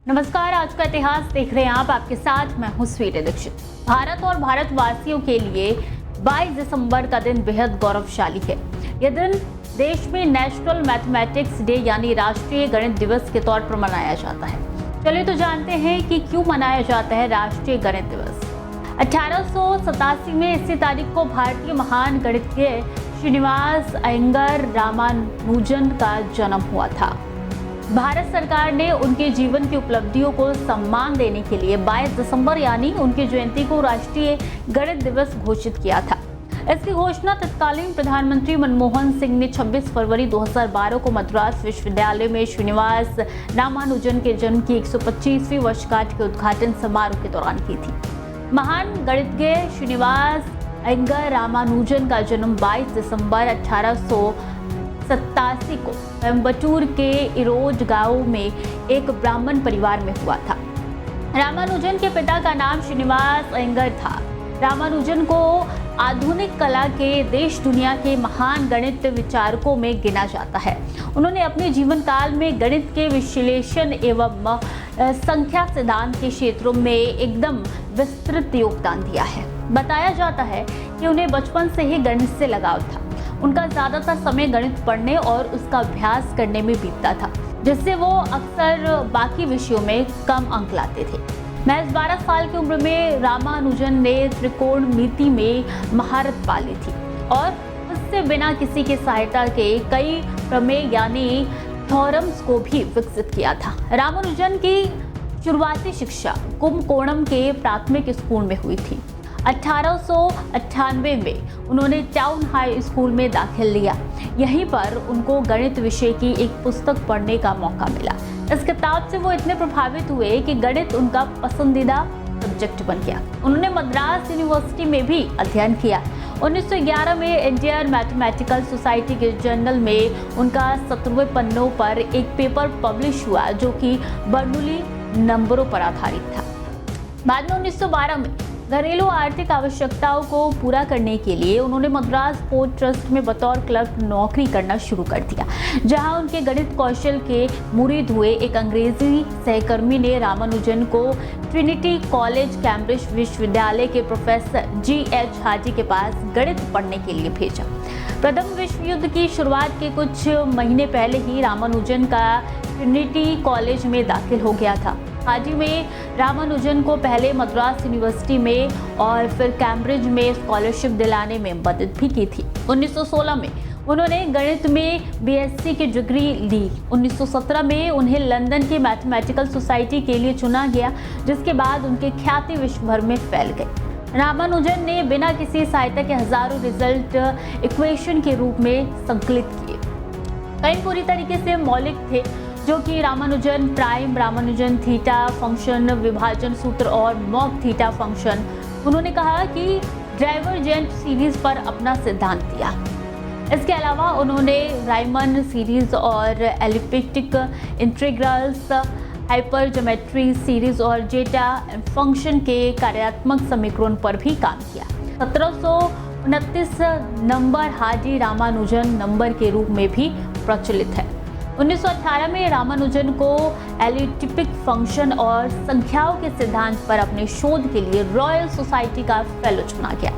नमस्कार, आज का इतिहास देख रहे हैं आप। आपके साथ मैं हूं स्वीटी दीक्षित। भारत और भारतवासियों के लिए 22 दिसंबर का दिन बेहद गौरवशाली है। यह दिन देश में नेशनल मैथमेटिक्स डे यानी राष्ट्रीय गणित दिवस के तौर पर मनाया जाता है। चलिए तो जानते हैं कि क्यों मनाया जाता है राष्ट्रीय गणित दिवस। 1887 में इसी तारीख को भारतीय महान गणितज्ञ श्रीनिवास अयंगार रामानुजन का जन्म हुआ था। भारत सरकार ने उनके जीवन की उपलब्धियों को सम्मान देने के लिए 22 दिसंबर यानी उनकी जयंती को राष्ट्रीय गणित दिवस घोषित किया था। इसकी घोषणा तत्कालीन प्रधानमंत्री मनमोहन सिंह ने 26 फरवरी 2012 को मद्रास विश्वविद्यालय में श्रीनिवास रामानुजन के जन्म की 125वीं वर्षगांठ के उद्घाटन समारोह के दौरान की थी। महान गणितज्ञ श्रीनिवास अयंगार रामानुजन का जन्म 22 दिसंबर 1887 को कोयम्बटूर के इरोज गांव में एक ब्राह्मण परिवार में हुआ था। रामानुजन के पिता का नाम श्रीनिवास अयंगार था। रामानुजन को आधुनिक कला के देश दुनिया के महान गणित विचारकों में गिना जाता है। उन्होंने अपने जीवन काल में गणित के विश्लेषण एवं संख्या सिद्धांत के क्षेत्रों में एकदम विस्तृत योगदान दिया है। बताया जाता है कि उन्हें बचपन से ही गणित से लगाव था। उनका ज्यादातर समय गणित पढ़ने और उसका अभ्यास करने में बीतता था, जिससे वो अक्सर बाकी विषयों में कम अंक लाते थे। महज 12 साल की उम्र में रामानुजन ने त्रिकोणमिति में महारत पा ली थी और उससे बिना किसी की सहायता के कई प्रमेय यानी थ्योरम्स को भी विकसित किया था। रामानुजन की शुरुआती शिक्षा कुंभकोणम के प्राथमिक स्कूल में हुई थी। 1898 में उन्होंने टाउन हाई स्कूल में दाखिल लिया। यहीं पर उनको गणित विषय की एक पुस्तक पढ़ने का मौका मिला। इस किताब से वो इतने प्रभावित हुए कि गणित उनका पसंदीदा सब्जेक्ट बन गया। उन्होंने मद्रास यूनिवर्सिटी में भी अध्ययन किया। 1911 में इंडियन मैथमेटिकल सोसाइटी के जर्नल में उनका 17वें पन्नों पर एक पेपर पब्लिश हुआ जो कि बर्नौली नंबरों पर आधारित था। बाद में 1912 में घरेलू आर्थिक आवश्यकताओं को पूरा करने के लिए उन्होंने मद्रास पोर्ट ट्रस्ट में बतौर क्लर्क नौकरी करना शुरू कर दिया, जहां उनके गणित कौशल के मुरीद हुए एक अंग्रेजी सहकर्मी ने रामानुजन को ट्रिनिटी कॉलेज कैम्ब्रिज विश्वविद्यालय के प्रोफेसर G.H. हाजी के पास गणित पढ़ने के लिए भेजा। प्रथम विश्व युद्ध की शुरुआत के कुछ महीने पहले ही रामानुजन का ट्रिनिटी कॉलेज में दाखिल हो गया था। हाजी में रामानुजन को पहले मद्रास यूनिवर्सिटी में और फिर कैम्ब्रिज में स्कॉलरशिप दिलाने में मदद भी की थी। 1916 में उन्होंने गणित में BSc की डिग्री ली। 1917 में उन्हें लंदन की मैथमेटिकल सोसाइटी के लिए चुना गया, जिसके बाद उनकी ख्याति विश्व भर में फैल गई। रामानुजन ने बिना किसी सहायता के हजारों रिजल्ट इक्वेशन के रूप में संकलित किए। कई पूरी तरीके से मौलिक थे, जो कि Ramanujan prime, Ramanujan theta function, विभाजन सूत्र और मॉग थीटा फंक्शन। उन्होंने कहा कि डाइवर्जेंट सीरीज पर अपना सिद्धांत दिया। इसके अलावा उन्होंने राइमन सीरीज और एलिप्टिक इंटीग्रल्स, हाइपरज्योमेट्री सीरीज और जेटा फंक्शन के कार्यात्मक समीकरण पर भी काम किया। 1729 नंबर हाजी रामानुजन नंबर के रूप में भी प्रचलित है। 1918 में रामानुजन को एलिप्टिक फंक्शन और संख्याओं के सिद्धांत पर अपने शोध के लिए रॉयल सोसाइटी का फेलो चुना गया।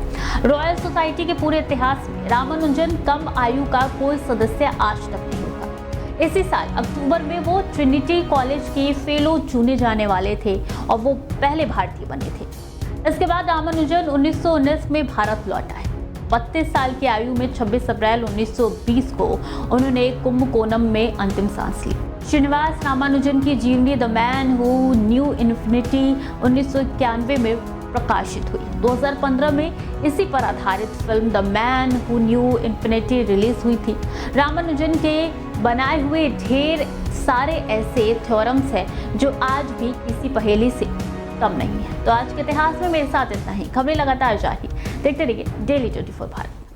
रॉयल सोसाइटी के पूरे इतिहास में रामानुजन कम आयु का कोई सदस्य आज तक नहीं हुआ। इसी साल अक्टूबर में वो ट्रिनिटी कॉलेज के फेलो चुने जाने वाले थे और वो पहले भारतीय बने थे। इसके बाद रामानुजन 1919 में भारत लौट आए। 32 साल की आयु में 26 अप्रैल 1920 को उन्होंने कुंभकोणम में अंतिम सांस ली। श्रीनिवास रामानुजन की जीवनी the man who new infinity 1991 में प्रकाशित हुई। 2015 में इसी पर आधारित film the man who new infinity release हुई थी। रामानुजन के बनाए हुए ढेर सारे ऐसे थ्योरम्स हैं जो आज भी किसी पहेली से कम नहीं है। तो आज के इतिहास में मेरे साथ इतना ही। खबरें लगातार जारी देखते रहिए डेली 24 भारत।